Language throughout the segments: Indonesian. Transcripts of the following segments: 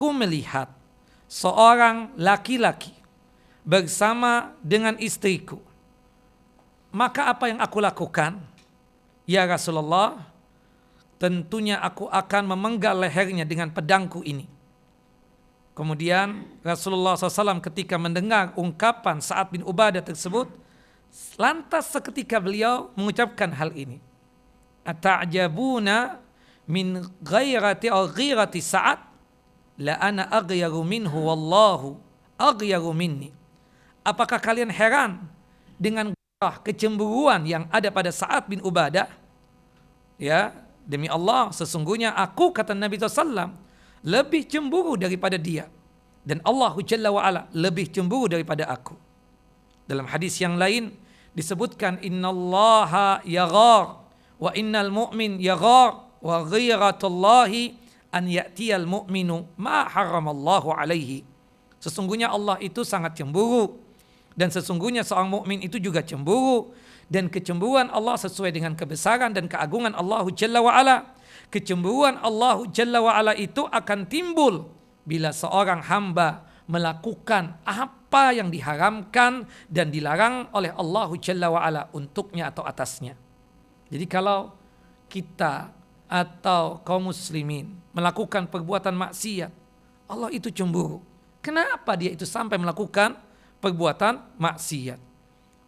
Aku melihat seorang laki-laki bersama dengan istriku, maka apa yang aku lakukan? Ya Rasulullah, tentunya aku akan memenggal lehernya dengan pedangku ini. Kemudian Rasulullah SAW ketika mendengar ungkapan Sa'ad bin Ubadah tersebut, lantas seketika beliau mengucapkan hal ini. Ata'jabuna min ghirati Sa'ad la ana aghyaru minhu wallahu aghyaru minni. Apakah kalian heran dengan kecemburuan yang ada pada Sa'ad bin Ubadah? Ya, demi Allah, sesungguhnya aku, kata Nabi SAW, lebih cemburu daripada dia. Dan Allah Jalla wa'ala lebih cemburu daripada aku. Dalam hadis yang lain disebutkan, innallaha yaghar wa innal mu'min yaghar wa ghiratullahi an ya'tiyal mu'minu ma haramallahu alaihi. Sesungguhnya Allah itu sangat cemburu. Dan sesungguhnya seorang mukmin itu juga cemburu. Dan kecemburuan Allah sesuai dengan kebesaran dan keagungan Allah Jalla wa'ala. Kecemburuan Allah Jalla wa'ala itu akan timbul bila seorang hamba melakukan apa yang diharamkan dan dilarang oleh Allah Jalla wa'ala untuknya atau atasnya. Jadi kalau kita atau kaum muslimin melakukan perbuatan maksiat, Allah itu cemburu. Kenapa dia itu sampai melakukan perbuatan maksiat?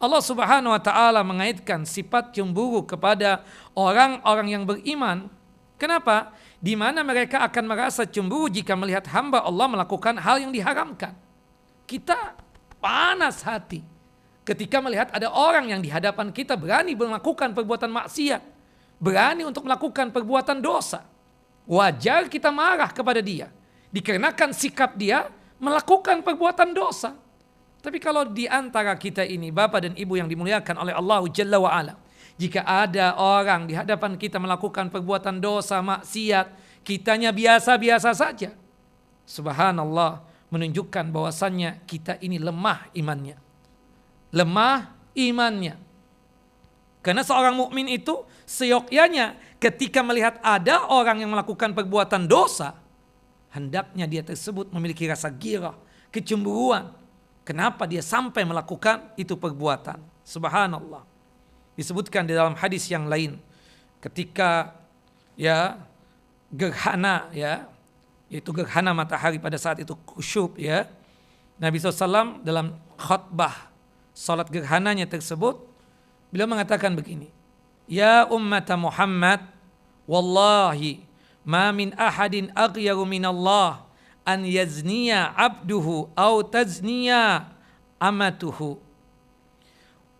Allah Subhanahu wa taala mengaitkan sifat cemburu kepada orang-orang yang beriman. Kenapa? Di mana mereka akan merasa cemburu jika melihat hamba Allah melakukan hal yang diharamkan. Kita panas hati ketika melihat ada orang yang di hadapan kita berani melakukan perbuatan maksiat, berani untuk melakukan perbuatan dosa. Wajar kita marah kepada dia, dikarenakan sikap dia melakukan perbuatan dosa. Tapi kalau di antara kita ini, bapak dan ibu yang dimuliakan oleh Allah Jalla wa'ala, jika ada orang di hadapan kita melakukan perbuatan dosa, maksiat, kitanya biasa-biasa saja, subhanallah, menunjukkan bahwasannya kita ini lemah imannya. Lemah imannya. Karena seorang mukmin itu seyogyanya ketika melihat ada orang yang melakukan perbuatan dosa, hendaknya dia tersebut memiliki rasa ghirah, kecemburuan. Kenapa dia sampai melakukan itu perbuatan? Subhanallah. Disebutkan di dalam hadis yang lain, ketika gerhana, yaitu gerhana matahari pada saat itu kusyuf, Nabi SAW dalam khutbah salat gerhananya tersebut, beliau mengatakan begini, ya ummata Muhammad, wallahi ma min ahadin aghyaru minallah an yazniya abduhu au tazniya amatuhu.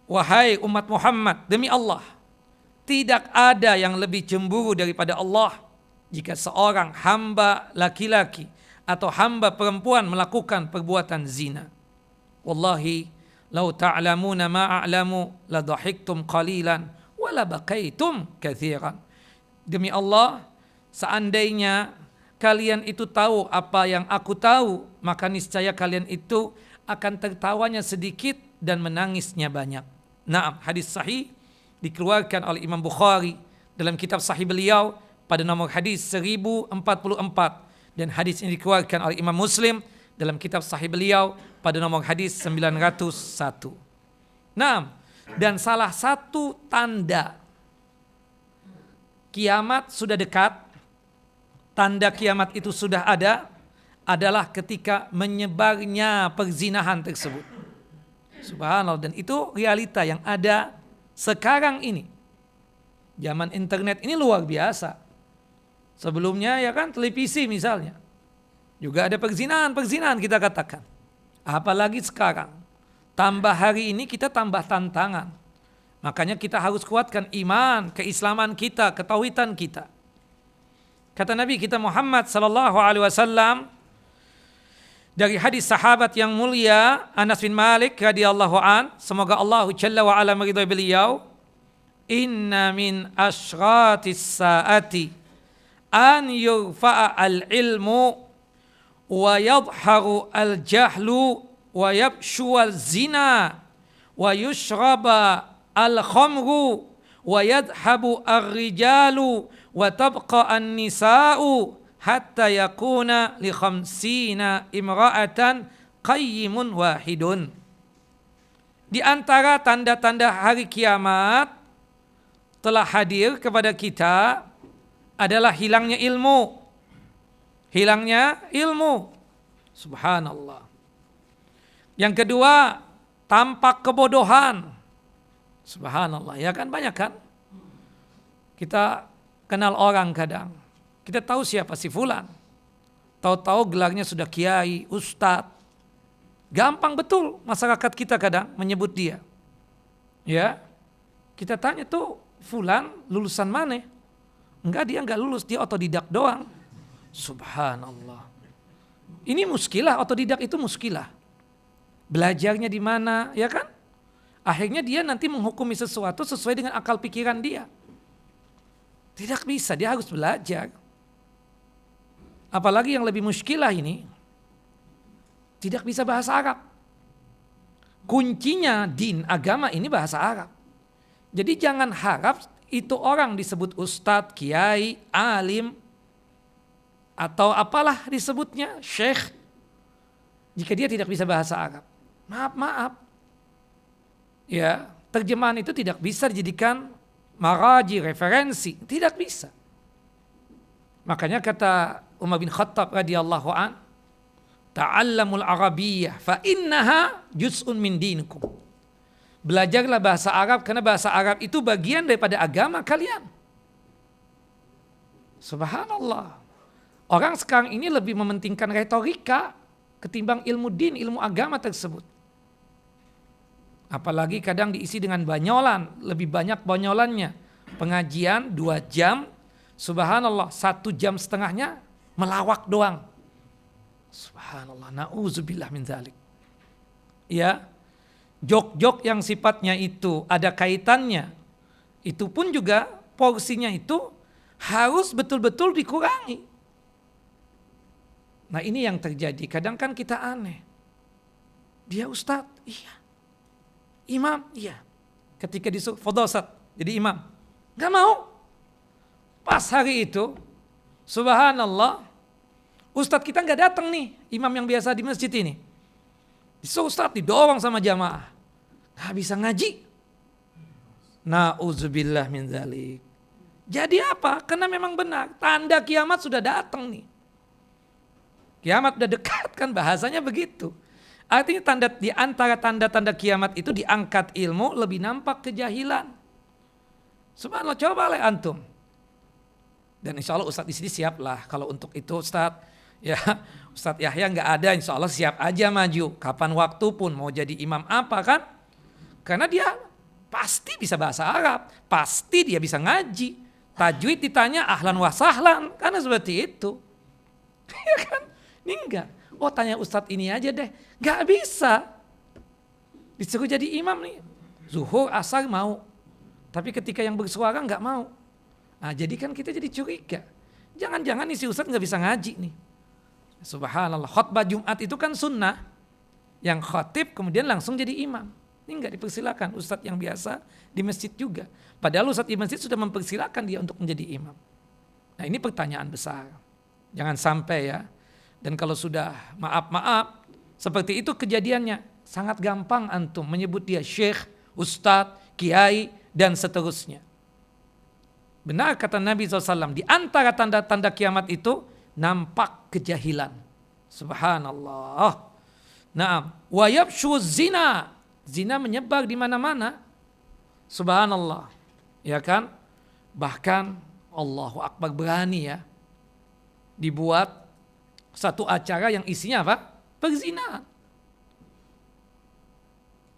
Wahai umat Muhammad, demi Allah, tidak ada yang lebih cemburu daripada Allah jika seorang hamba laki-laki atau hamba perempuan melakukan perbuatan zina. Wallahi lau ta'lamuna ma a'lamu la dhahiktum qalilan wa la baqaitum katsiran. Demi Allah, seandainya kalian itu tahu apa yang aku tahu, maka niscaya kalian itu akan tertawanya sedikit dan menangisnya banyak. Naam, hadis sahih dikeluarkan oleh Imam Bukhari dalam kitab sahih beliau pada nomor hadis 1044, dan hadis ini dikeluarkan oleh Imam Muslim dalam kitab sahih beliau pada nomor hadis 901. Naam, dan salah satu tanda kiamat sudah dekat, tanda kiamat itu sudah ada, adalah ketika menyebarnya perzinahan tersebut. Subhanallah, dan itu realita yang ada sekarang ini. Zaman internet ini luar biasa. Sebelumnya televisi misalnya, juga ada perzinahan kita katakan. Apalagi sekarang, tambah hari ini kita tambah tantangan. Makanya kita harus kuatkan iman, keislaman kita, ketauhidan kita. Kata Nabi kita Muhammad sallallahu alaihi wasallam dari hadis sahabat yang mulia Anas bin Malik radhiyallahu an, semoga Allah Jalla wa ala meridai beliau, inna min asyratis saati an yurfa'a al-ilmu wa yadharu al-jahlu wa yabshu al-zina wa yushraba al-khamru wa yadhabu ar-rijalu wa tabqa an-nisa'u hatta yakuna li khamsina imra'atan qayyimun wahidun. Di antara tanda-tanda hari kiamat telah hadir kepada kita adalah hilangnya ilmu. Hilangnya ilmu. Subhanallah. Yang kedua, tampak kebodohan. Subhanallah, ya kan, banyak kan? Kita kenal orang kadang. Kita tahu siapa si fulan. Tahu-tahu gelarnya sudah kiai, ustadz. Gampang betul masyarakat kita kadang menyebut dia. Ya. Kita tanya tuh, fulan lulusan mana? Enggak, dia enggak lulus, dia otodidak doang. Subhanallah. Ini muskilah, otodidak itu muskilah. Belajarnya di mana, ya kan? Akhirnya dia nanti menghukumi sesuatu sesuai dengan akal pikiran dia. Tidak bisa, dia harus belajar. Apalagi yang lebih muskilah ini, tidak bisa bahasa Arab. Kuncinya din, agama ini bahasa Arab. Jadi jangan harap itu orang disebut ustadz, kiai, alim, atau apalah disebutnya, syekh, jika dia tidak bisa bahasa Arab. Maaf. Ya, terjemahan itu tidak bisa dijadikan maraji, referensi. Tidak bisa. Makanya kata Umar bin Khattab radhiyallahu an, ta'allamul arabiyyah fa innaha juz'un min dinikum. Belajarlah bahasa Arab karena bahasa Arab itu bagian daripada agama kalian. Subhanallah. Orang sekarang ini lebih mementingkan retorika ketimbang ilmu din, ilmu agama tersebut. Apalagi kadang diisi dengan banyolan, lebih banyak banyolannya. Pengajian 2 jam, subhanallah 1 jam setengahnya melawak doang. Subhanallah, na'udzubillah min dzalik. Ya, jok-jok yang sifatnya itu ada kaitannya, itu pun juga porsinya itu harus betul-betul dikurangi. Nah ini yang terjadi, kadang kan kita aneh. Dia ustadz, iya. Imam, iya. Ketika disuruh fadhil ustadz, jadi imam, gak mau. Pas hari itu, subhanallah, ustadz kita gak datang nih, imam yang biasa di masjid ini. Disuruh ustadz, didorong sama jamaah. Gak bisa ngaji. Na'udzubillah min dzalik. Jadi apa? Karena memang benar, tanda kiamat sudah datang nih. Kiamat udah dekat kan, bahasanya begitu. Artinya di antara tanda-tanda kiamat itu diangkat ilmu, lebih nampak kejahilan. Subhanallah, coba oleh antum. Dan insya Allah Ustadz di sini siap lah kalau untuk itu Ustadz. Ya, Ustadz Yahya nggak ada, insya Allah siap aja maju. Kapan waktu pun mau jadi imam apa kan? Karena dia pasti bisa bahasa Arab, pasti dia bisa ngaji. Tajwid ditanya ahlan wa sahlan, karena seperti itu. Ya kan? Ini enggak. Oh tanya Ustadz ini aja deh. Nggak bisa. Disuruh jadi imam nih. Zuhur, asar mau. Tapi ketika yang bersuara nggak mau. Nah jadi kan kita jadi curiga. Jangan-jangan nih si Ustadz nggak bisa ngaji nih. Subhanallah, khutbah Jumat itu kan sunnah. Yang khotib kemudian langsung jadi imam. Ini nggak dipersilakan Ustadz yang biasa di masjid juga. Padahal Ustadz di masjid sudah mempersilakan dia untuk menjadi imam. Nah ini pertanyaan besar. Jangan sampai ya. Dan kalau sudah maaf, seperti itu kejadiannya. Sangat gampang antum menyebut dia syekh, ustadz, kiai, dan seterusnya. Benar kata Nabi SAW, di antara tanda-tanda kiamat itu nampak kejahilan. Subhanallah. Naam. Wa yabshu zina. Zina menyebar di mana-mana. Subhanallah. Ya kan? Bahkan Allahu Akbar, berani ya. Dibuat satu acara yang isinya apa? Perzinahan.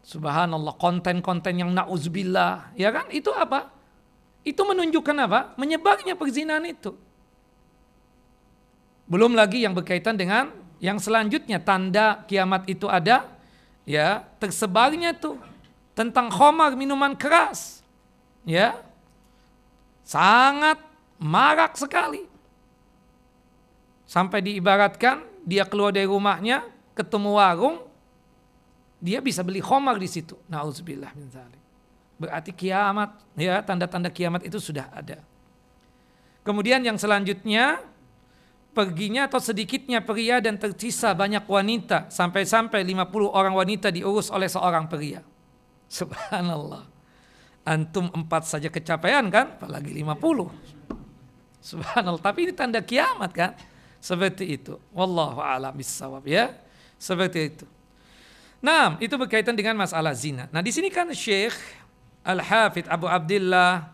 Subhanallah, konten-konten yang na'udzubillah, ya kan? Itu apa? Itu menunjukkan apa? Menyebarnya perzinahan itu. Belum lagi yang berkaitan dengan yang selanjutnya, tanda kiamat itu ada, ya, tersebarnya tuh tentang khamar, minuman keras. Ya. Sangat marak sekali. Sampai diibaratkan dia keluar dari rumahnya, ketemu warung, dia bisa beli khamar di situ. Nauzubillah min dzalik. Berarti kiamat, ya, tanda-tanda kiamat itu sudah ada. Kemudian yang selanjutnya, perginya atau sedikitnya pria dan tersisa banyak wanita. Sampai-sampai 50 orang wanita diurus oleh seorang pria. Subhanallah. Antum 4 saja kecapean kan, apalagi 50. Subhanallah. Tapi ini tanda kiamat kan. Seperti itu. Wallahu a'lam bissawab ya. Seperti itu. Nah, itu berkaitan dengan masalah zina. Nah, di sini kan Syekh Al-Hafidh Abu Abdillah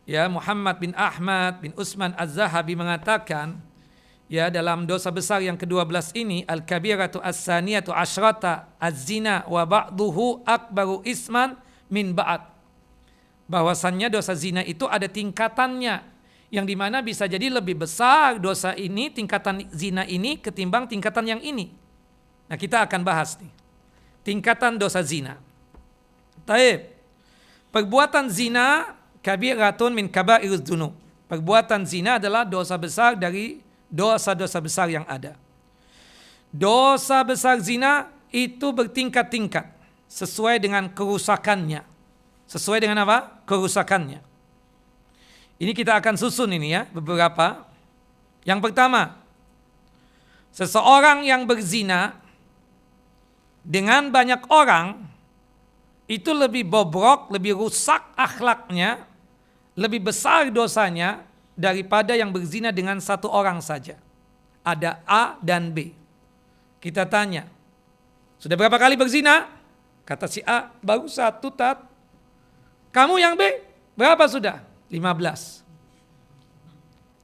ya Muhammad bin Ahmad bin Utsman Az-Zahabi mengatakan ya dalam dosa besar yang ke-12 ini al-kabiratu as-saniyatu asyrata az-zina wa ba'duhu akbaru isman min ba'd. Bahwasannya dosa zina itu ada tingkatannya yang dimana bisa jadi lebih besar dosa ini, tingkatan zina ini ketimbang tingkatan yang ini. Nah, kita akan bahas nih tingkatan dosa zina. Taib. Perbuatan zina kabiratun min kabairuz dzunub. Perbuatan zina adalah dosa besar dari dosa-dosa besar yang ada. Dosa besar zina itu bertingkat-tingkat sesuai dengan kerusakannya. Sesuai dengan apa? Kerusakannya. Ini kita akan susun ini ya, beberapa. Yang pertama, seseorang yang berzina dengan banyak orang itu lebih bobrok, lebih rusak akhlaknya, lebih besar dosanya daripada yang berzina dengan satu orang saja. Ada A dan B. Kita tanya, sudah berapa kali berzina? Kata si A, baru 1 tat. Kamu yang B, berapa sudah? 15.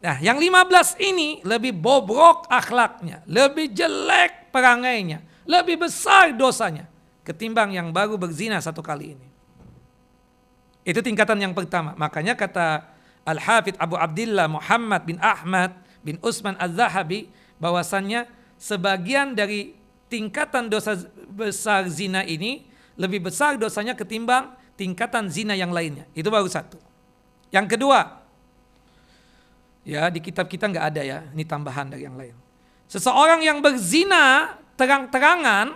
Nah, yang 15 ini lebih bobrok akhlaknya, lebih jelek perangainya, lebih besar dosanya ketimbang yang baru berzina 1 kali ini. Itu tingkatan yang pertama. Makanya kata Al-Hafidh Abu Abdillah Muhammad bin Ahmad bin Utsman Az-Zahabi bahwasannya sebagian dari tingkatan dosa besar zina ini lebih besar dosanya ketimbang tingkatan zina yang lainnya. Itu baru 1. Yang kedua, ya di kitab kita nggak ada ya, ini tambahan dari yang lain. Seseorang yang berzina terang-terangan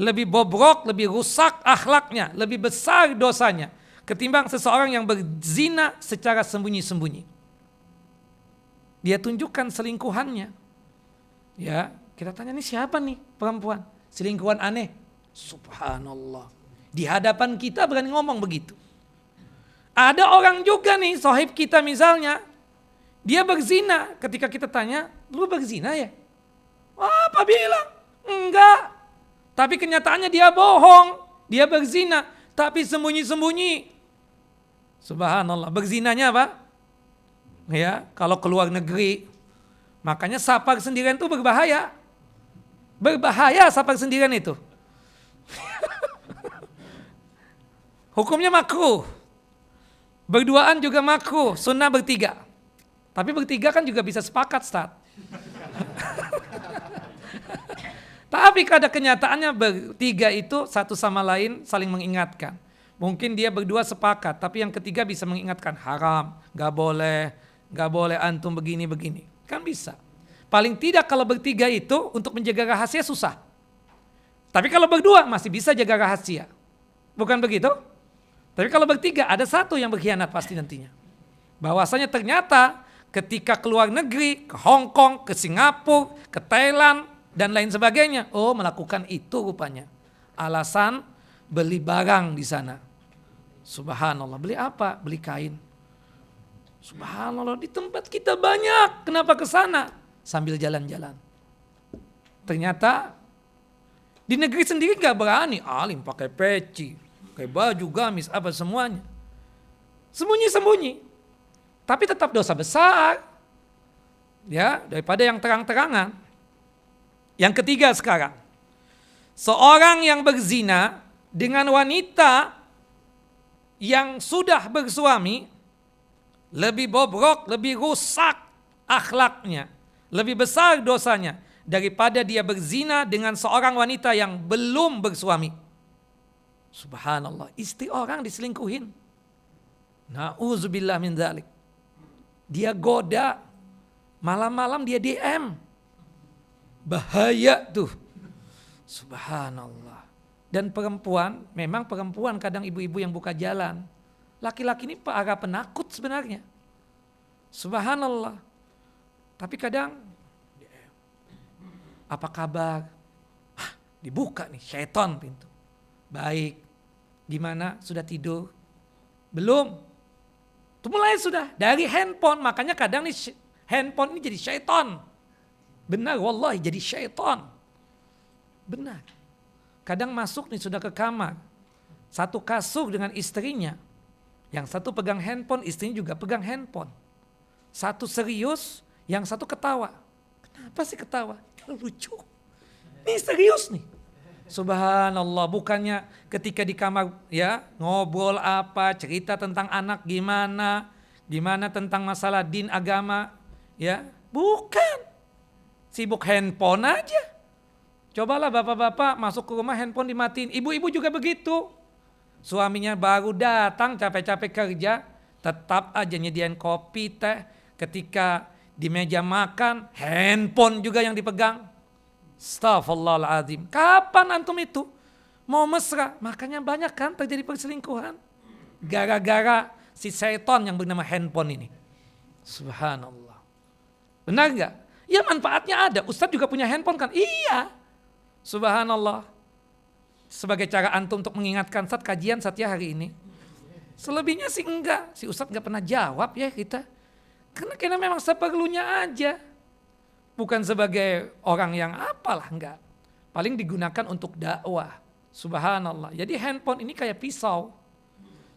lebih bobrok, lebih rusak akhlaknya, lebih besar dosanya ketimbang seseorang yang berzina secara sembunyi-sembunyi. Dia tunjukkan selingkuhannya. Ya, kita tanya nih siapa nih perempuan? Selingkuhan aneh. Subhanallah. Di hadapan kita berani ngomong begitu. Ada orang juga nih, sohib kita misalnya, dia berzina. Ketika kita tanya, lu berzina ya? Apa bilang? Enggak. Tapi kenyataannya dia bohong. Dia berzina, tapi sembunyi-sembunyi. Subhanallah. Berzinanya apa? Ya, kalau keluar negeri. Makanya safar sendirian itu berbahaya. Berbahaya safar sendirian itu. Hukumnya makruh. Berduaan juga makruh, sunnah bertiga. Tapi bertiga kan juga bisa sepakat, Ustaz. Tapi pada kenyataannya bertiga itu satu sama lain saling mengingatkan. Mungkin dia berdua sepakat, tapi yang ketiga bisa mengingatkan haram, gak boleh antum begini-begini. Kan bisa. Paling tidak kalau bertiga itu untuk menjaga rahasia susah. Tapi kalau berdua masih bisa jaga rahasia. Bukan begitu? Tapi kalau bertiga ada satu yang berkhianat pasti nantinya. Bahwasanya ternyata ketika keluar negeri, ke Hong Kong, ke Singapura, ke Thailand, dan lain sebagainya. Oh, melakukan itu rupanya. Alasan beli barang di sana. Subhanallah, beli apa? Beli kain. Subhanallah, di tempat kita banyak. Kenapa ke sana? Sambil jalan-jalan. Ternyata di negeri sendiri gak berani. Alim pakai peci, pakai baju gamis, apa semuanya. Sembunyi-sembunyi. Tapi tetap dosa besar. Ya, daripada yang terang-terangan. Yang ketiga sekarang, seorang yang berzina dengan wanita yang sudah bersuami lebih bobrok, lebih rusak akhlaknya, lebih besar dosanya daripada dia berzina dengan seorang wanita yang belum bersuami. Subhanallah, istri orang diselingkuhin. Na'udzubillah min dzalik. Dia goda, malam-malam dia DM. Bahaya tuh. Subhanallah. Dan perempuan, memang perempuan kadang ibu-ibu yang buka jalan. Laki-laki ini para penakut sebenarnya. Subhanallah. Tapi kadang, apa kabar? Dibuka nih, syaitan pintu. Baik, gimana? Sudah tidur? Belum. Itu mulai sudah dari handphone. Makanya kadang nih handphone ini jadi syaitan. Benar, wallahi jadi syaitan. Benar. Kadang masuk nih sudah ke kamar. Satu kasur dengan istrinya. Yang satu pegang handphone, istrinya juga pegang handphone. Satu serius, yang satu ketawa. Kenapa sih ketawa? Lucu. Ini serius nih. Subhanallah, bukannya ketika di kamar ya ngobrol apa, cerita tentang anak gimana tentang masalah din agama, ya bukan. Sibuk handphone aja. Cobalah bapak-bapak masuk ke rumah handphone dimatiin, ibu-ibu juga begitu. Suaminya baru datang capek-capek kerja, tetap aja nyediain kopi, teh. Ketika di meja makan, handphone juga yang dipegang. Astaghfirullahaladzim. Kapan antum itu mau mesra? Makanya banyak kan terjadi perselingkuhan. Gara-gara si syaitan yang bernama handphone ini. Subhanallah. Benar gak? Ya manfaatnya ada. Ustadz juga punya handphone kan? Iya. Subhanallah. Sebagai cara antum untuk mengingatkan saat kajian saat ya hari ini. Selebihnya sih enggak. Si Ustadz gak pernah jawab ya kita. Karena memang seperlunya aja. Bukan sebagai orang yang apalah, enggak. Paling digunakan untuk dakwah. Subhanallah. Jadi handphone ini kayak pisau.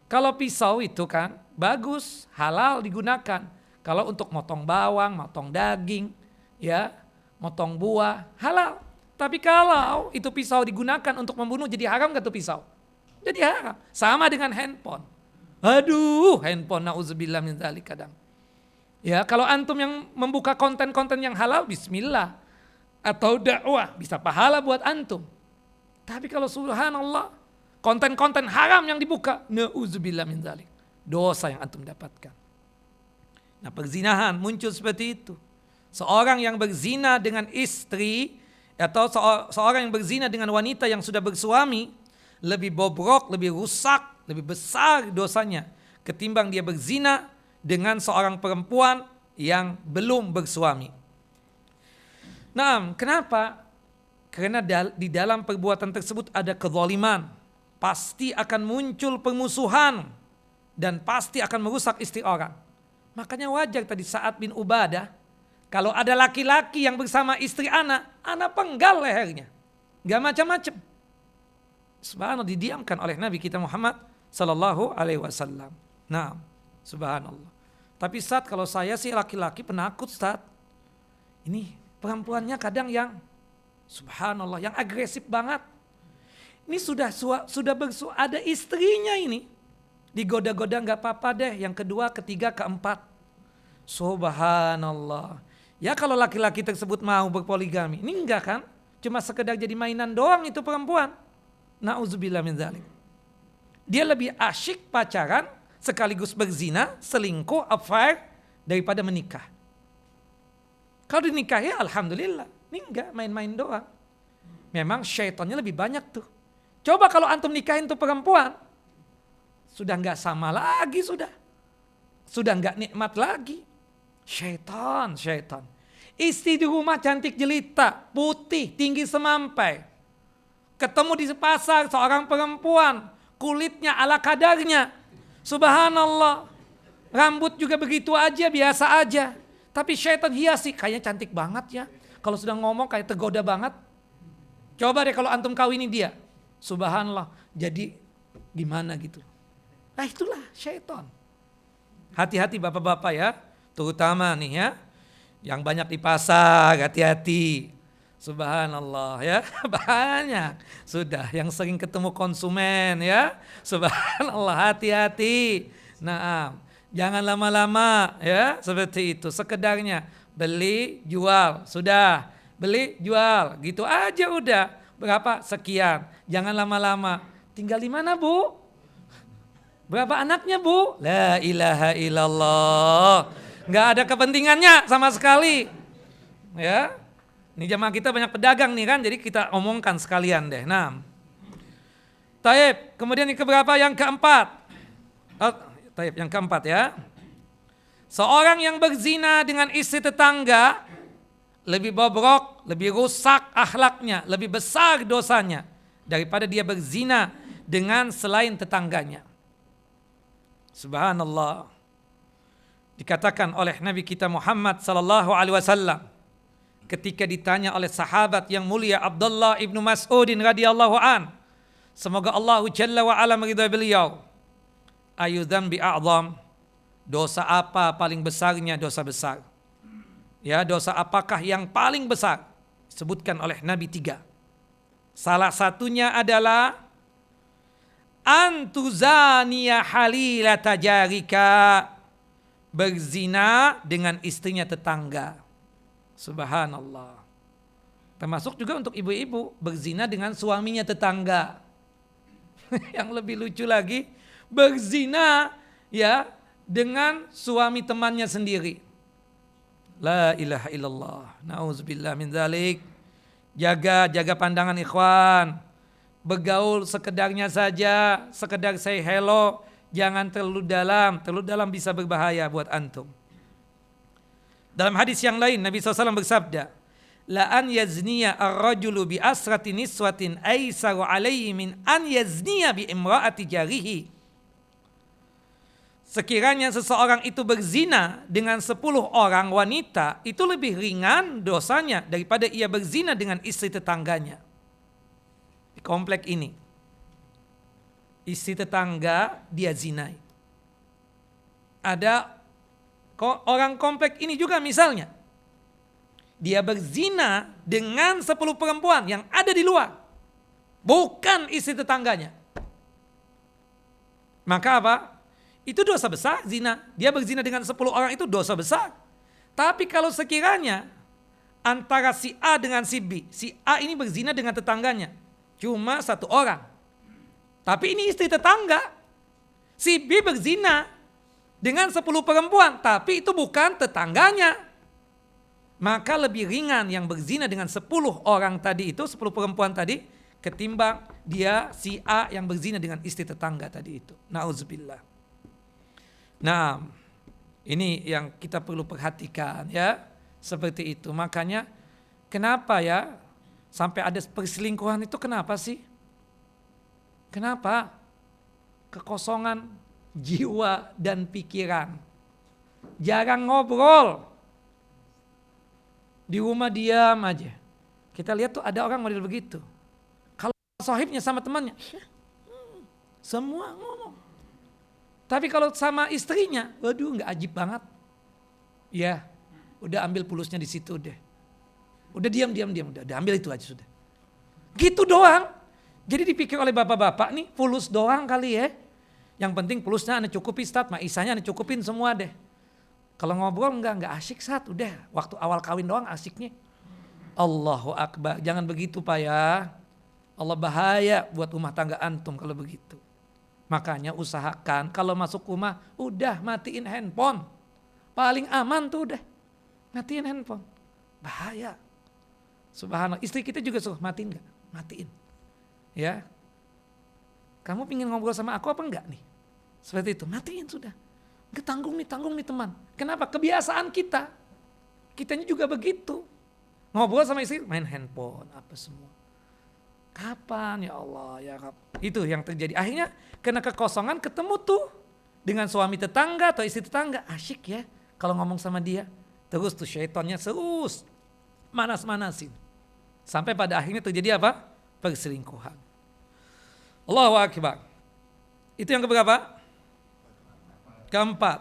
Kalau pisau itu kan bagus, halal digunakan. Kalau untuk motong bawang, motong daging, ya, motong buah, halal. Tapi kalau itu pisau digunakan untuk membunuh, jadi haram gak tuh pisau? Jadi haram. Sama dengan handphone. Aduh, handphone na'udzubillah min dzalik kadang. Ya, kalau antum yang membuka konten-konten yang halal, bismillah. Atau dakwah, bisa pahala buat antum. Tapi kalau subhanallah, konten-konten haram yang dibuka, na'udzubillah min dzalik. Dosa yang antum dapatkan. Nah, perzinahan muncul seperti itu. Seorang yang berzina dengan istri, atau seorang yang berzina dengan wanita yang sudah bersuami, lebih bobrok, lebih rusak, lebih besar dosanya. Ketimbang dia berzina dengan seorang perempuan yang belum bersuami. Nah, kenapa? Karena di dalam perbuatan tersebut ada kezaliman. Pasti akan muncul permusuhan dan pasti akan merusak istri orang. Makanya wajar tadi Sa'ad bin Ubadah, kalau ada laki-laki yang bersama istri anak penggal lehernya. Gak macam-macam. Subhanallah, didiamkan oleh Nabi kita Muhammad sallallahu alaihi wasallam. Nah, subhanallah. Tapi Ustaz, kalau saya sih laki-laki penakut Ustaz. Ini perempuannya kadang yang subhanallah, yang agresif banget. Ini sudah ada istrinya ini. Digoda-goda gak apa-apa deh. Yang kedua, ketiga, keempat. Subhanallah. Ya kalau laki-laki tersebut mau berpoligami. Ini enggak kan? Cuma sekedar jadi mainan doang itu perempuan. Na'udzubillah min dzalik. Dia lebih asyik pacaran sekaligus berzina, selingkuh, affair daripada menikah. Kalau dinikahi alhamdulillah. Ini enggak main-main doang. Memang syaitannya lebih banyak tuh. Coba kalau antum nikahin tuh perempuan. Sudah enggak sama lagi sudah. Sudah enggak nikmat lagi. Syaitan. Istri di rumah cantik jelita, putih, tinggi semampai. Ketemu di pasar seorang perempuan, kulitnya ala kadarnya. Subhanallah, rambut juga begitu aja, biasa aja. Tapi syaitan hiasi, kayaknya cantik banget ya. Kalau sudah ngomong kayak tergoda banget. Coba deh kalau antum kawinin dia. Subhanallah, jadi gimana gitu. Nah itulah syaitan. Hati-hati bapak-bapak ya, terutama nih ya. Yang banyak di pasar, hati-hati. Subhanallah ya, banyak sudah yang sering ketemu konsumen ya. Subhanallah, hati-hati. Nah, jangan lama-lama ya, seperti itu. Sekedarnya beli, jual, sudah. Beli, jual, gitu aja udah. Berapa? Sekian. Jangan lama-lama. Tinggal di mana, Bu? Berapa anaknya, Bu? La ilaha illallah. Nggak ada kepentingannya sama sekali. Ya. Ini jamaah kita banyak pedagang nih kan, jadi kita omongkan sekalian deh. Nah, taib. Kemudian yang keberapa? Yang keempat. Oh, taib, yang keempat ya. Seorang yang berzina dengan istri tetangga lebih bobrok, lebih rusak akhlaknya, lebih besar dosanya daripada dia berzina dengan selain tetangganya. Subhanallah. Dikatakan oleh Nabi kita Muhammad sallallahu alaihi wasallam ketika ditanya oleh sahabat yang mulia Abdullah ibnu Mas'udin radhiyallahu an, semoga Allah Jalla wa ala meridai beliau, ayu dzambi a'zam, dosa apa paling besarnya dosa besar? Ya, dosa apakah yang paling besar? Disebutkan oleh Nabi 3. Salah satunya adalah antuzaniya halilata jarika, berzina dengan istrinya tetangga. Subhanallah. Termasuk juga untuk ibu-ibu, berzina dengan suaminya tetangga. Yang lebih lucu lagi, berzina ya dengan suami temannya sendiri. La ilaha illallah. Nauzubillah min dzalik. Jaga pandangan ikhwan. Bergaul sekedarnya saja, sekedar say hello, jangan terlalu dalam. Terlalu dalam bisa berbahaya buat antum. Dalam hadis yang lain Nabi SAW bersabda, la an yazniya ar-rajulu bi asrati niswatin aisaru alaihi min an yazniya bi imra'ati jarihi. Sekiranya seseorang itu berzina dengan 10 orang wanita, itu lebih ringan dosanya daripada ia berzina dengan istri tetangganya. Di komplek ini, istri tetangga dia zinai. Ada orang komplek ini juga misalnya, dia berzina dengan 10 perempuan yang ada di luar, bukan istri tetangganya. Maka apa? Itu dosa besar zina. Dia berzina dengan 10 orang itu dosa besar. Tapi kalau sekiranya antara si A dengan si B, si A ini berzina dengan tetangganya, cuma 1 orang. Tapi ini istri tetangga. Si B berzina dengan 10 perempuan, tapi itu bukan tetangganya. Maka lebih ringan yang berzina dengan 10 orang tadi itu, 10 perempuan tadi, ketimbang dia si A yang berzina dengan istri tetangga tadi itu. Nauzubillah. Nah, ini yang kita perlu perhatikan ya, seperti itu. Makanya kenapa ya sampai ada perselingkuhan itu, kenapa sih? Kenapa? Kekosongan jiwa dan pikiran. Jarang ngobrol. Di rumah diam aja. Kita lihat tuh ada orang model begitu. Kalau sahibnya sama temannya, semua ngomong. Tapi kalau sama istrinya, waduh nggak ajib banget. Ya, udah ambil pulusnya di situ deh. Udah diam, udah ambil itu aja sudah. Gitu doang. Jadi dipikir oleh bapak-bapak nih, pulus doang kali ya. Yang penting pulusnya anda cukupi Ustaz, isanya anda cukupin semua deh. Kalau ngobrol enggak asyik Ustaz, udah waktu awal kawin doang asyiknya. Allahu Akbar, jangan begitu Pak ya. Allah bahaya buat rumah tangga antum kalau begitu. Makanya usahakan kalau masuk rumah udah matiin handphone. Paling aman tuh udah matiin handphone. Bahaya. Subhanallah, istri kita juga suruh matiin enggak? Matiin. Ya. Kamu pingin ngobrol sama aku apa enggak nih? Seperti itu, matiin sudah. Tanggung nih teman. Kenapa? Kebiasaan kita. Kitanya juga begitu. Ngobrol sama istri, main handphone, apa semua. Kapan ya Allah ya Rabb? Itu yang terjadi. Akhirnya kena kekosongan, ketemu tuh dengan suami tetangga atau istri tetangga. Asyik ya kalau ngomong sama dia. Terus tuh syaitannya terus manas-manasin. Sampai pada akhirnya terjadi apa? Perselingkuhan. Allahu Akbar. Itu yang keberapa? Keempat.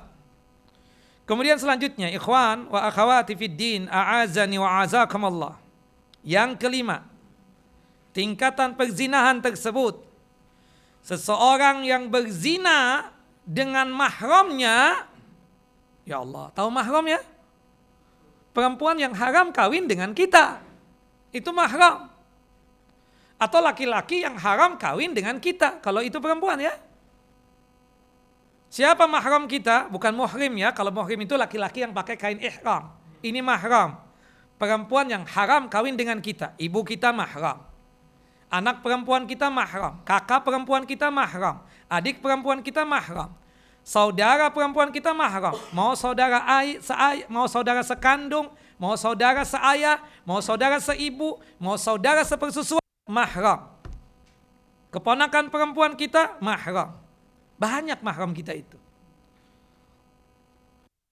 Kemudian selanjutnya, ikhwan wa akhawati fid din, a'azani wa azakumullah. Yang kelima, tingkatan perzinahan tersebut. Seseorang yang berzina dengan mahramnya, ya Allah, tahu mahram ya? Perempuan yang haram kawin dengan kita. Itu mahram. Atau laki-laki yang haram kawin dengan kita, kalau itu perempuan ya. Siapa mahram kita? Bukan muhrim ya, kalau muhrim itu laki-laki yang pakai kain ihram. Ini mahram. Perempuan yang haram kawin dengan kita, ibu kita mahram. Anak perempuan kita mahram, kakak perempuan kita mahram, adik perempuan kita mahram. Saudara perempuan kita mahram. Mau saudara mau saudara sekandung, mau saudara seayah, mau saudara seibu, mau saudara sepersusuan, mahram. Keponakan perempuan kita mahram. Banyak mahram kita itu.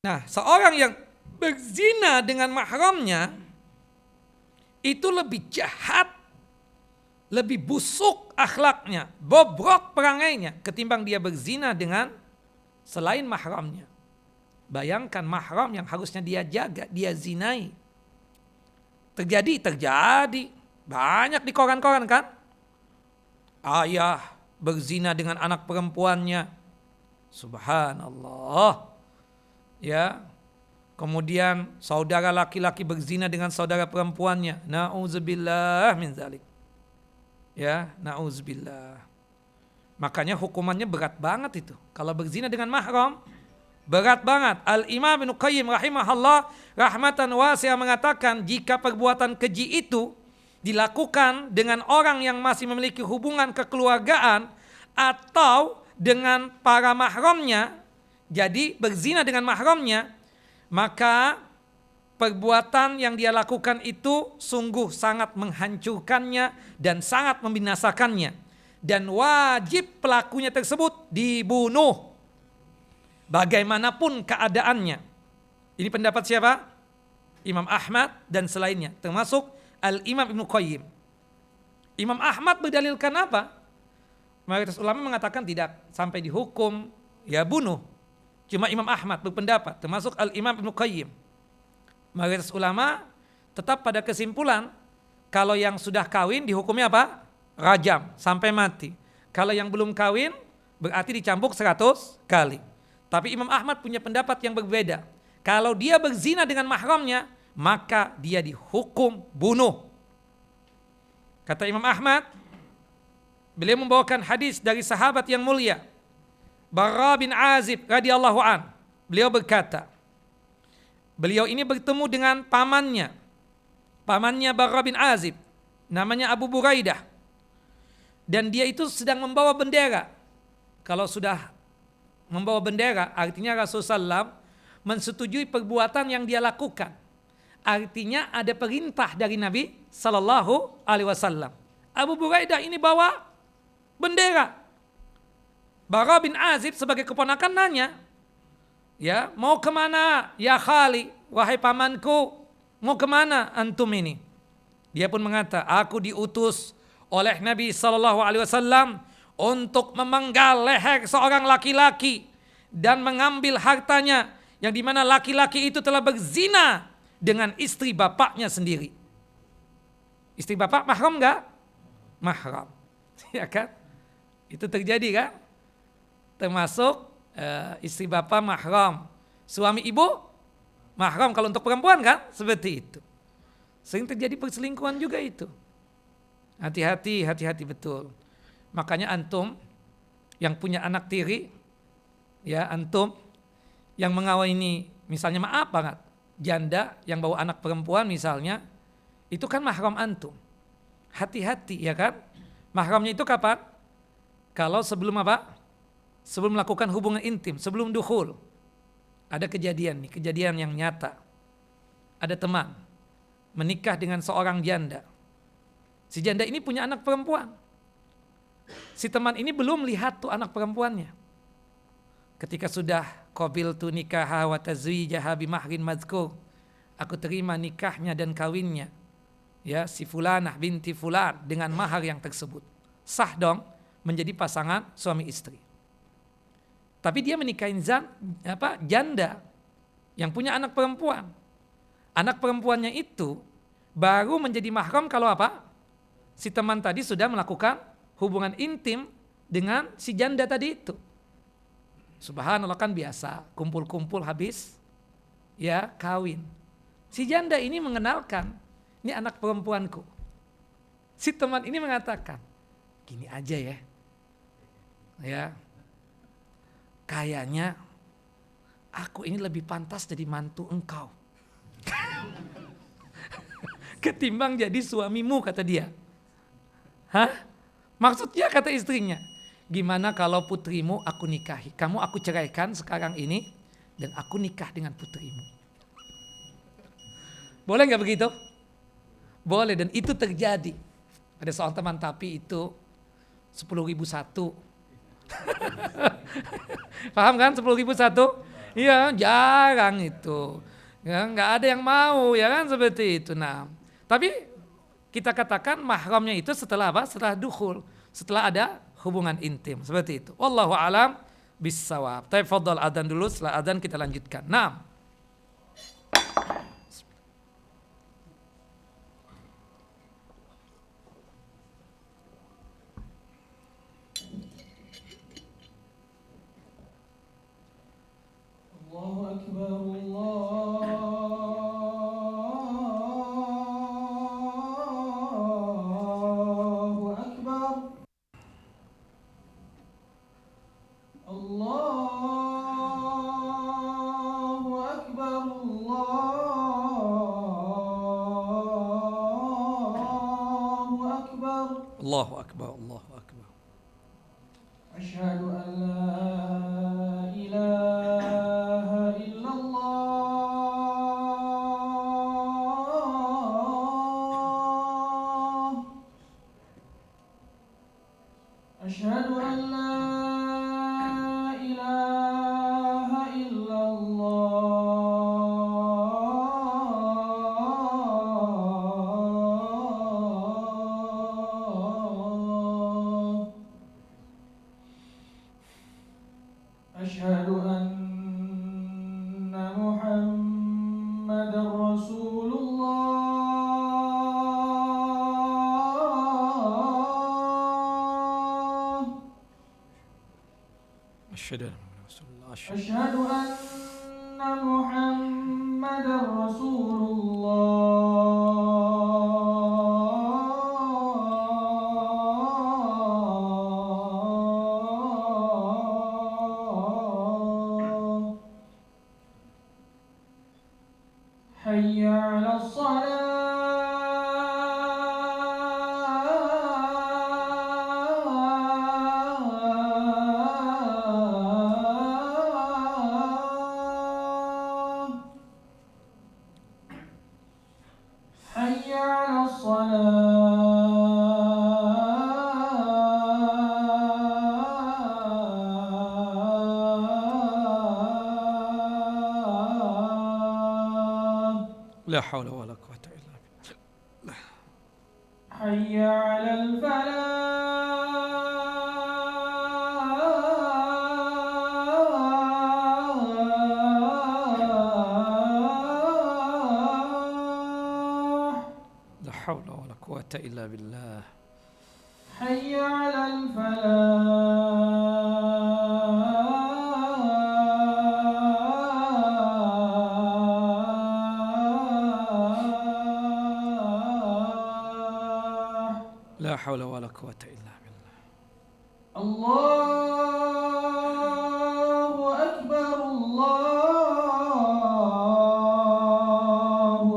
Nah, seorang yang berzina dengan mahramnya itu lebih jahat, lebih busuk akhlaknya, bobrok perangainya ketimbang dia berzina dengan selain mahramnya. Bayangkan mahram yang harusnya dia jaga, dia zinai. Terjadi. Banyak di koran-koran kan? Ayah berzina dengan anak perempuannya. Subhanallah. Ya. Kemudian saudara laki-laki berzina dengan saudara perempuannya. Na'udzubillah min zalik. Ya, na'udzubillah. Makanya hukumannya berat banget itu. Kalau berzina dengan mahram, berat banget. Al-Imam Ibnu Qayyim rahimahullah rahmatan wasi'ah mengatakan jika perbuatan keji itu dilakukan dengan orang yang masih memiliki hubungan kekeluargaan atau dengan para mahramnya, jadi berzina dengan mahramnya, maka perbuatan yang dia lakukan itu sungguh sangat menghancurkannya dan sangat membinasakannya. Dan wajib pelakunya tersebut dibunuh bagaimanapun keadaannya. Ini pendapat siapa? Imam Ahmad dan selainnya, termasuk Al-Imam Ibnu Qayyim. Imam Ahmad berdalilkan apa? Mayoritas ulama mengatakan tidak sampai dihukum, ya bunuh. Cuma Imam Ahmad berpendapat, termasuk Al-Imam Ibnu Qayyim. Mayoritas ulama tetap pada kesimpulan kalau yang sudah kawin dihukumnya apa? Rajam sampai mati. Kalau yang belum kawin berarti dicambuk 100 kali. Tapi Imam Ahmad punya pendapat yang berbeda. Kalau dia berzina dengan mahramnya, maka dia dihukum bunuh. Kata Imam Ahmad, beliau membawakan hadis dari sahabat yang mulia Barra bin Azib radhiyallahu an. Beliau berkata, beliau ini bertemu dengan pamannya Barra bin Azib, namanya Abu Buraidah. Dan dia itu sedang membawa bendera. Kalau sudah membawa bendera, artinya Rasulullah SAW mensetujui perbuatan yang dia lakukan. Artinya ada perintah dari Nabi Sallallahu Alaihi Wasallam. Abu Buraidah ini bawa bendera. Barra bin Azib sebagai keponakan nanya, ya mau kemana ya Khali, wahai pamanku, mau kemana antum ini? Dia pun mengata, aku diutus oleh Nabi Sallallahu Alaihi Wasallam untuk memenggal leher seorang laki-laki dan mengambil hartanya, yang dimana laki-laki itu telah berzina dengan istri bapaknya sendiri. Istri bapak mahram enggak? Mahram, ya kan? Itu terjadi kan? Termasuk istri bapak mahram, suami ibu mahram kalau untuk perempuan kan? Seperti itu. Sering terjadi perselingkuhan juga itu. Hati-hati betul. Makanya antum yang punya anak tiri, ya antum yang mengawini, misalnya maaf banget, janda yang bawa anak perempuan misalnya, itu kan mahram antum. Hati-hati ya kan? Mahramnya itu kapan? Kalau sebelum apa? Sebelum melakukan hubungan intim, sebelum dukhul. Ada kejadian nih, kejadian yang nyata. Ada teman menikah dengan seorang janda. Si janda ini punya anak perempuan. Si teman ini belum lihat tuh anak perempuannya. Ketika sudah qabiltu nikaha wa tazwijaha bimahrin mazkur, aku terima nikahnya dan kawinnya, ya si fulanah binti fulan dengan mahar yang tersebut. Sah dong menjadi pasangan suami istri. Tapi dia menikahin janda yang punya anak perempuan. Anak perempuannya itu baru menjadi mahram kalau apa? Si teman tadi sudah melakukan hubungan intim dengan si janda tadi itu. Subhanallah, kan biasa kumpul-kumpul habis ya kawin. Si janda ini mengenalkan, ini anak perempuanku. Si teman ini mengatakan, gini aja ya kayaknya aku ini lebih pantas jadi mantu engkau ketimbang jadi suamimu, kata dia. Hah? Maksudnya kata istrinya, Gimana kalau putrimu aku nikahi? Kamu aku ceraikan sekarang ini dan aku nikah dengan putrimu. Boleh nggak begitu? Boleh, dan itu terjadi. Ada seorang teman tapi itu 10.001. Paham kan 10.001? Iya, jarang itu. Ya, nggak ada yang mau ya kan seperti itu. Nah, tapi kita katakan mahramnya itu setelah apa? Setelah dukhul, setelah ada hubungan intim seperti itu. Wallahu alam bissawab. Tapi fadhal adzan dulu, setelah adzan kita lanjutkan. Nah, Allahu akbar, Allahu akbar, Allahu akbar, Allahu akbar. Allahu akbar, Allahu akbar. Asyhadu an la ilaha illallah. Asyhadu an la ilaha illallah. Asyhadu anna Muhammadar Rasulullah. Asyhadu anna Muhammadan Rasulullah. Asyhadu anna Muhammadar Rasulullah. Hayya 'alas salah. Hayya 'alas salah. La haula wala quwwata illa billah. Hayya 'alal falah. La haula wala quwwata illa billah. Hayya 'alal falah. La haula wala quwwata illa billah. Allahu akbar, Allahu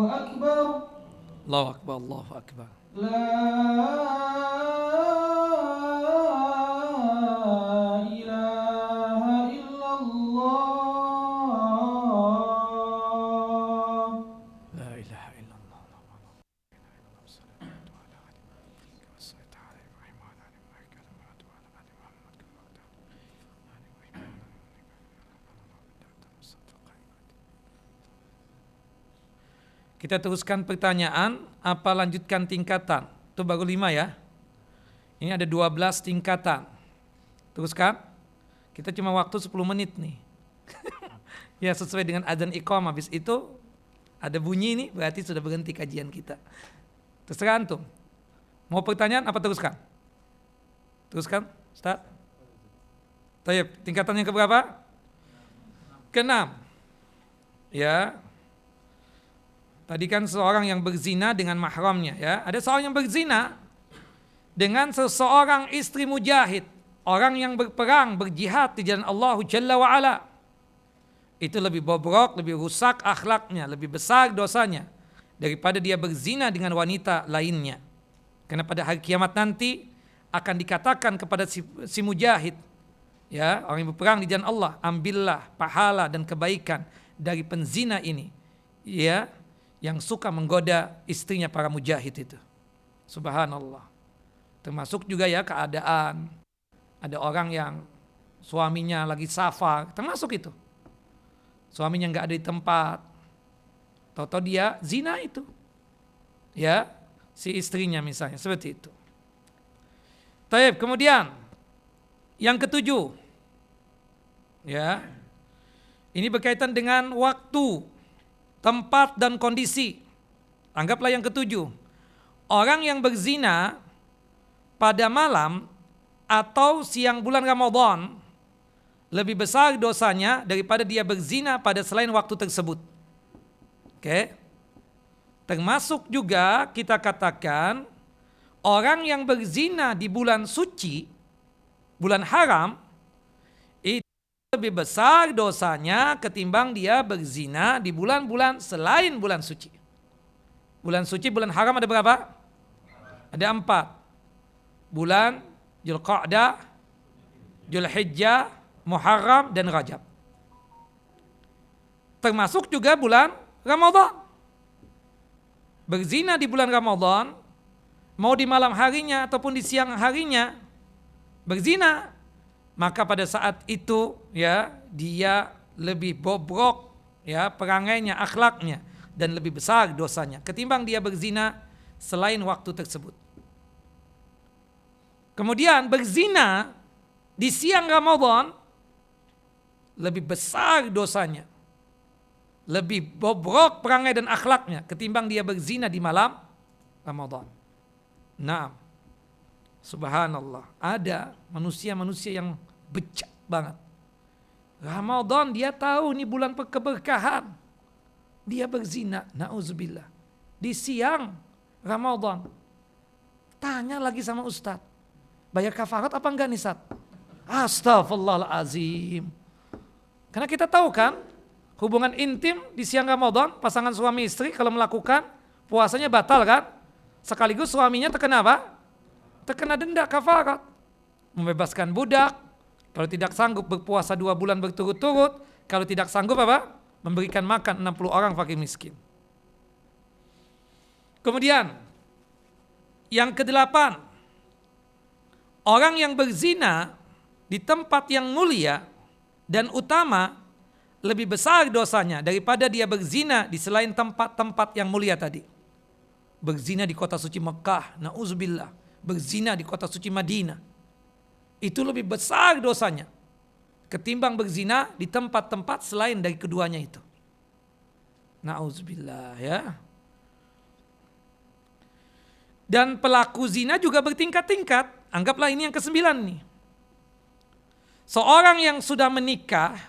akbar. Allahu akbar, Allahu akbar. La ilaha illallah. La ilaha illallah. Kita teruskan pertanyaan, apa lanjutkan tingkatan? Itu baru 5 ya. Ini ada 12 tingkatan. Teruskan. Kita cuma waktu 10 menit nih. Ya, sesuai dengan adzan iqamah. Habis itu ada bunyi nih, berarti sudah berhenti kajian kita. Terserah antum. Mau pertanyaan apa teruskan? Teruskan, Ustaz. Tayyib, tingkatan yang keberapa? Ke-6. Ya. Tadi kan seorang yang berzina dengan mahramnya ya. Ada seorang yang berzina dengan seseorang istri mujahid, orang yang berperang, berjihad di jalan Allah Jalla wa Ala. Itu lebih bobrok, lebih rusak akhlaknya, lebih besar dosanya daripada dia berzina dengan wanita lainnya. Karena pada hari kiamat nanti akan dikatakan kepada si mujahid, ya, orang yang berperang di jalan Allah, ambillah pahala dan kebaikan dari penzina ini, ya, yang suka menggoda istrinya para mujahid itu. Subhanallah. Termasuk juga ya keadaan ada orang yang suaminya lagi safar, termasuk itu. Suaminya nggak ada di tempat, tahu-tahu dia zina itu, ya, si istrinya misalnya, seperti itu. Taib, kemudian yang ketujuh, ya, ini berkaitan dengan waktu, tempat dan kondisi. Anggaplah yang ketujuh, orang yang berzina pada malam atau siang bulan Ramadan lebih besar dosanya daripada dia berzina pada selain waktu tersebut. Oke. Termasuk juga kita katakan orang yang berzina di bulan suci, bulan haram, itu lebih besar dosanya ketimbang dia berzina di bulan-bulan selain bulan suci. Bulan suci, bulan haram ada berapa? Ada 4. Bulan Dzulqa'dah, Dzulhijjah, Muharram dan Rajab. Termasuk juga bulan Ramadan. Berzina di bulan Ramadan, mau di malam harinya ataupun di siang harinya, berzina, maka pada saat itu ya dia lebih bobrok ya perangainya, akhlaknya, dan lebih besar dosanya ketimbang dia berzina selain waktu tersebut. Kemudian berzina di siang Ramadan lebih besar dosanya, lebih bobrok perangai dan akhlaknya ketimbang dia berzina di malam Ramadan. Nah, subhanallah, ada manusia-manusia yang becak banget. Ramadan dia tahu ini bulan keberkahan, dia berzina, na'udzubillah. Di siang Ramadan, tanya lagi sama ustadz, bayar kafarat apa enggak nih Ustaz? Astaghfirullahaladzim. Karena kita tahu kan, hubungan intim di siang Ramadan, pasangan suami istri kalau melakukan, puasanya batal kan? Sekaligus suaminya terkena apa? Terkena denda kafarat. Membebaskan budak, kalau tidak sanggup berpuasa 2 bulan berturut-turut, kalau tidak sanggup apa? Memberikan makan 60 orang fakir miskin. Kemudian, yang ke-8, orang yang berzina di tempat yang mulia dan utama lebih besar dosanya daripada dia berzina di selain tempat-tempat yang mulia tadi. Berzina di kota suci Mekah, na'udzubillah. Berzina di kota suci Madinah. Itu lebih besar dosanya ketimbang berzina di tempat-tempat selain dari keduanya itu. Na'udzubillah ya. Dan pelaku zina juga bertingkat-tingkat. Anggaplah ini yang ke-9 nih. Seorang yang sudah menikah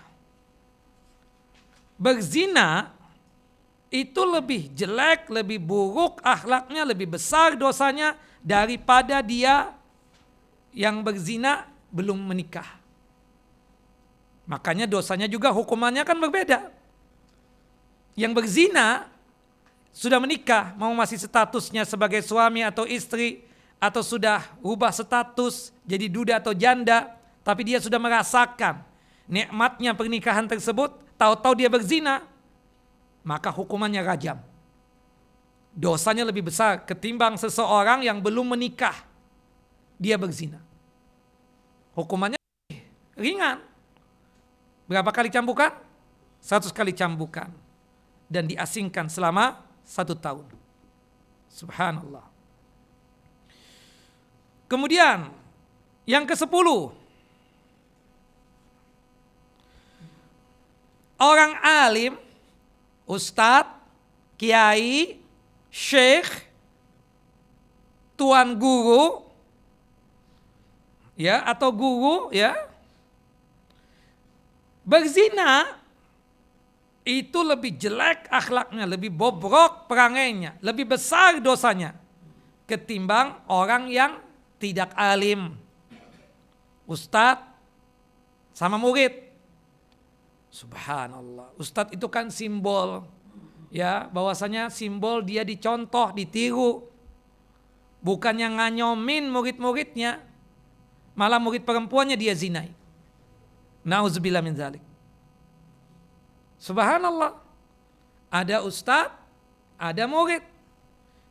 berzina itu lebih jelek, lebih buruk akhlaknya, lebih besar dosanya daripada dia yang berzina belum menikah. Makanya dosanya juga hukumannya kan berbeda. Yang berzina sudah menikah, mau masih statusnya sebagai suami atau istri, atau sudah ubah status jadi duda atau janda, tapi dia sudah merasakan nikmatnya pernikahan tersebut, tahu-tahu dia berzina, maka hukumannya rajam. Dosanya lebih besar ketimbang seseorang yang belum menikah, dia berzina. Hukumannya ringan. Berapa kali cambukan? 100 kali cambukan. Dan diasingkan selama 1 tahun. Subhanallah. Kemudian yang ke-10, orang alim, ustadz, kiai, syekh, tuan guru, ya, atau guru, ya, berzina itu lebih jelek akhlaknya, lebih bobrok perangainya, lebih besar dosanya ketimbang orang yang tidak alim, ustadz sama murid. Subhanallah, ustadz itu kan simbol, ya, bahwasanya simbol dia dicontoh, ditiru, bukannya nganyomin murid-muridnya, malah murid perempuannya dia zinai. Nauzubillah min dzalik. Subhanallah. Ada ustadz, ada murid.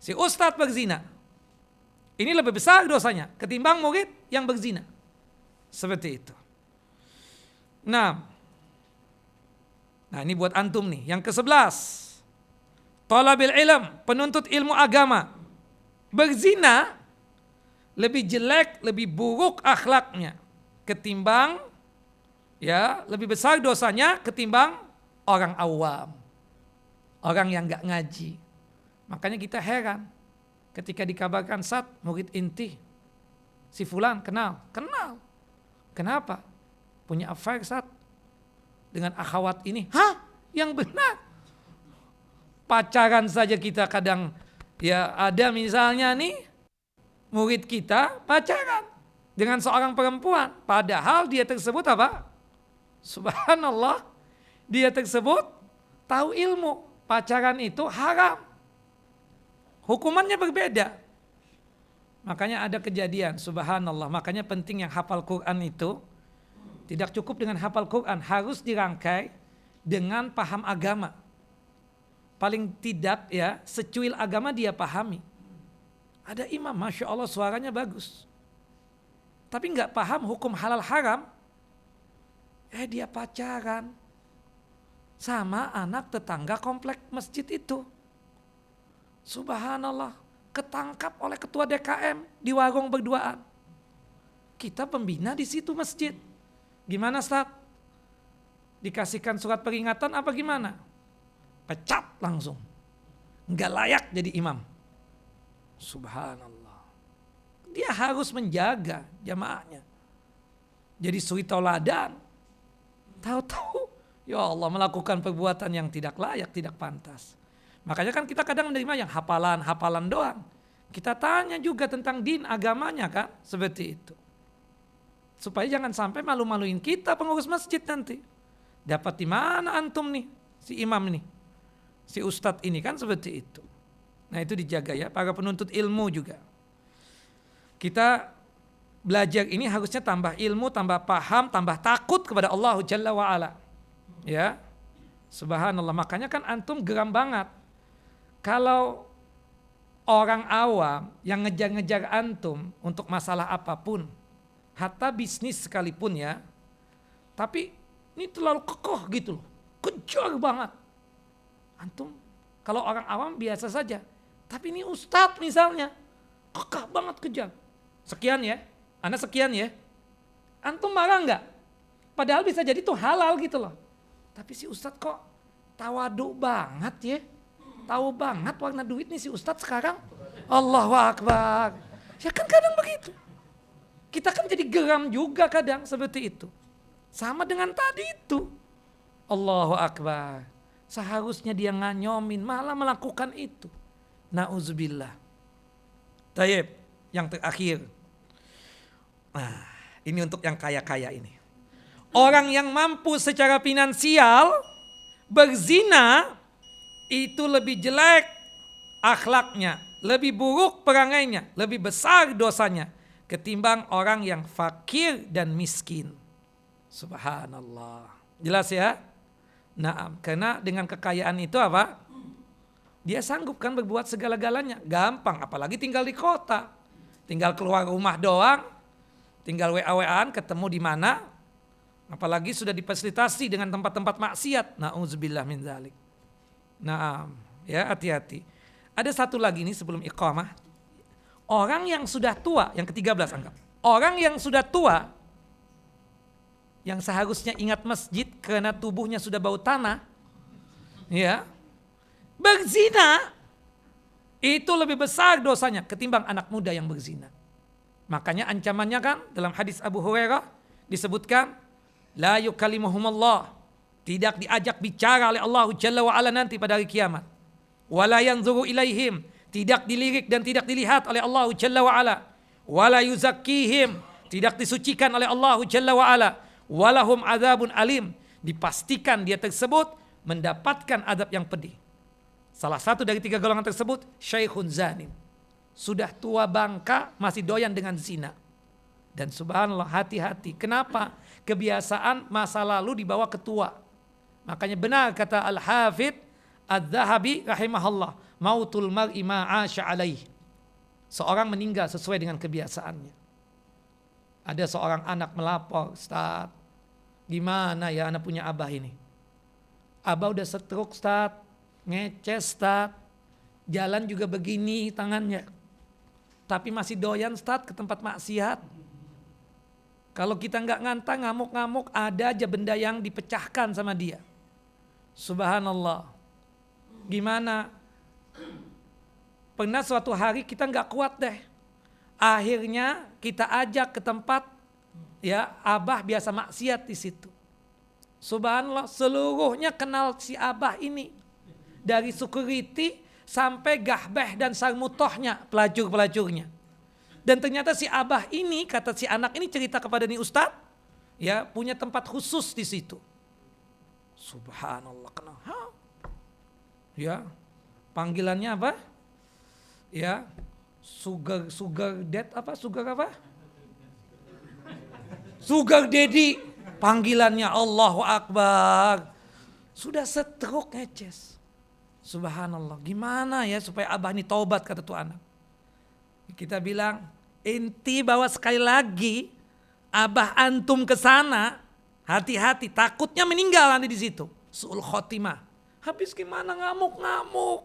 Si ustadz berzina. Ini lebih besar dosanya ketimbang murid yang berzina. Seperti itu. Nah ini buat antum nih. Yang ke-11. Thalabil ilm, penuntut ilmu agama. Berzina lebih jelek, lebih buruk akhlaknya ketimbang lebih besar dosanya ketimbang orang awam. Orang yang enggak ngaji. Makanya kita heran ketika dikabarkan murid inti si fulan kenal. Kenapa? Punya affair dengan akhwat ini. Yang benar. Pacaran saja kita kadang ada misalnya nih murid kita pacaran dengan seorang perempuan. Padahal dia tersebut apa? Subhanallah. Dia tersebut tahu ilmu. Pacaran itu haram. Hukumannya berbeda. Makanya ada kejadian, subhanallah. Makanya penting yang hafal Quran itu tidak cukup dengan hafal Quran, harus dirangkai dengan paham agama. Paling tidak secuil agama dia pahami. Ada imam, Masya Allah suaranya bagus. Tapi nggak paham hukum halal haram. Dia pacaran sama anak tetangga komplek masjid itu. Subhanallah, ketangkap oleh ketua DKM di warung berduaan. Kita pembina di situ masjid. Gimana Ustaz? Dikasihkan surat peringatan apa gimana? Pecat langsung. Enggak layak jadi imam. Subhanallah. Dia harus menjaga jamaahnya. Jadi suri tauladan. Tahu-tahu ya Allah melakukan perbuatan yang tidak layak, tidak pantas. Makanya kan kita kadang menerima yang hafalan doang. Kita tanya juga tentang din agamanya kan, seperti itu. Supaya jangan sampai malu-maluin kita pengurus masjid nanti. Dapat di mana antum nih, si imam nih, si ustadz ini kan seperti itu. Nah itu dijaga ya, para penuntut ilmu juga. Kita belajar ini harusnya tambah ilmu, tambah paham, tambah takut kepada Allah Jalla wa'ala. Ya, subhanallah. Makanya kan antum geram banget. Kalau orang awam yang ngejar-ngejar antum untuk masalah apapun, hatta bisnis sekalipun ya, tapi ini terlalu kekoh gitu loh, kejar banget. Antum kalau orang awam biasa saja, tapi ini ustadz misalnya, kekeh banget kejar. Sekian ya, anak sekian ya. Antum marah nggak? Padahal bisa jadi tuh halal gitu loh. Tapi si ustadz kok tawadu banget ya. Tahu banget warna duit nih si ustadz sekarang. Allahu Akbar. Ya kan kadang begitu. Kita kan jadi geram juga kadang seperti itu. Sama dengan tadi itu. Allahu Akbar. Seharusnya dia nganyomin malah melakukan itu. Na'udzubillah. Tayyib. Yang terakhir. Nah, ini untuk yang kaya-kaya ini. Orang yang mampu secara finansial berzina itu lebih jelek akhlaknya, lebih buruk perangainya, lebih besar dosanya ketimbang orang yang fakir dan miskin. Subhanallah. Jelas ya? Nah, karena dengan kekayaan itu apa? Dia sanggup kan berbuat segala-galanya. Gampang, apalagi tinggal di kota. Tinggal keluar rumah doang, tinggal WA-WAan ketemu di mana. Apalagi sudah difasilitasi dengan tempat-tempat maksiat. Na'udzubillah min dzalik. Nah, ya hati-hati. Ada satu lagi nih sebelum iqamah. Orang yang sudah tua, yang ke-13 anggap. Orang yang sudah tua, yang seharusnya ingat masjid karena tubuhnya sudah bau tanah, ya, berzina, itu lebih besar dosanya ketimbang anak muda yang berzina. Makanya ancamannya kan dalam hadis Abu Hurairah disebutkan, la yukallimuhumullah, tidak diajak bicara oleh Allah Jalla wa'ala nanti pada hari kiamat. Wala yanzuru ilaihim, tidak dilirik dan tidak dilihat oleh Allah Jalla wa'ala. Wala yuzakkihim, tidak disucikan oleh Allah Jalla wa'ala. Walahum azabun alim, dipastikan dia tersebut mendapatkan azab yang pedih. Salah satu dari 3 golongan tersebut, syaikhun zanim. Sudah tua bangka masih doyan dengan zina. Dan subhanallah, hati-hati. Kenapa? Kebiasaan masa lalu dibawa ke tua. Makanya benar kata Al-Hafidh Adz-Dzahabi rahimahullah, mautul mar'i ma'asha alaih. Seorang meninggal sesuai dengan kebiasaannya. Ada seorang anak melapor, Ustaz, gimana ya anak punya abah ini? Abah udah stroke, Ustaz, ngeces, Ustaz, jalan juga begini tangannya. Tapi masih doyan, Ustaz, ke tempat maksiat. Kalau kita nggak ngantang, ngamuk-ngamuk, ada aja benda yang dipecahkan sama dia. Subhanallah. Gimana? Pernah suatu hari kita nggak kuat deh. Akhirnya kita ajak ke tempat ya abah biasa maksiat di situ. Subhanallah, seluruhnya kenal si abah ini. Dari security sampai gahbeh dan sarmutohnya, pelacur-pelacurnya. Dan ternyata si abah ini, kata si anak ini cerita kepada nih Ustadz, ya punya tempat khusus di situ. Subhanallah, kenal. Ya, panggilannya apa? Ya, sugar dad apa? Sugar apa? Sugar daddy. Panggilannya Allahu Akbar. Sudah stroke ngeces. Subhanallah. Gimana ya supaya abah ini taubat, kata tuh anak. Kita bilang, inti bahwa sekali lagi abah antum ke sana, hati-hati, takutnya meninggal nanti di situ. Su'ul khotimah. Habis gimana ngamuk-ngamuk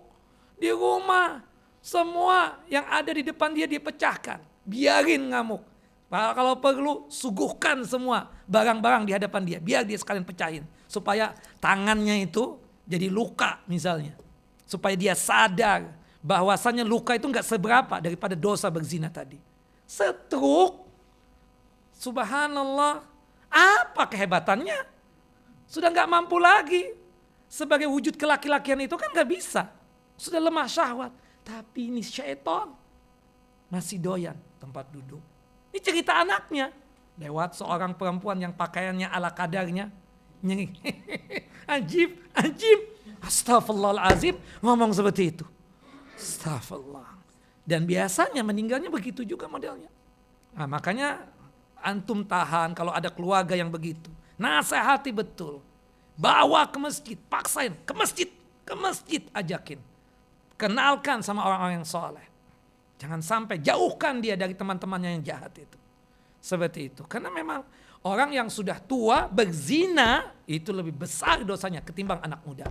di rumah. Semua yang ada di depan dia pecahkan. Biarin ngamuk. Kalau perlu suguhkan semua barang-barang di hadapan dia. Biar dia sekalian pecahin. Supaya tangannya itu jadi luka misalnya. Supaya dia sadar bahwasannya luka itu gak seberapa daripada dosa berzina tadi. Stroke. Subhanallah. Apa kehebatannya? Sudah gak mampu lagi. Sebagai wujud kelaki-lakian itu kan gak bisa. Sudah lemah syahwat. Tapi ini syaitan masih doyan tempat duduk. Ini cerita anaknya. Lewat seorang perempuan yang pakaiannya ala kadarnya. Nyengik. Ajib. Astaghfirullahalazim. Ngomong seperti itu. Astaghfirullah. Dan biasanya meninggalnya begitu juga modelnya. Nah, makanya antum tahan kalau ada keluarga yang begitu. Nasihati betul. Bawa ke masjid. Paksain ke masjid. Ke masjid ajakin. Kenalkan sama orang-orang yang soleh. Jangan sampai jauhkan dia dari teman-temannya yang jahat itu. Seperti itu. Karena memang orang yang sudah tua berzina itu lebih besar dosanya ketimbang anak muda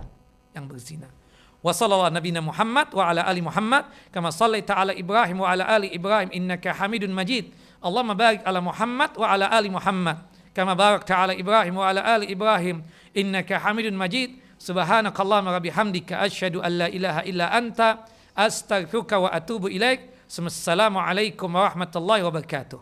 yang berzina. Wa sallallahu nabiyana Muhammad wa ala ali Muhammad kama sallaita ala Ibrahim wa ala ali Ibrahim innaka Hamidun Majid. Allahumma barik ala Muhammad wa ala ali Muhammad kama barakta ala Ibrahim wa ala ali Ibrahim innaka Hamidun Majid. Subhanakallahumma wa bihamdika asyhadu an la ilaha illa anta astaghfiruka wa atubu ilaik. Assalamualaikum warahmatullahi wabarakatuh.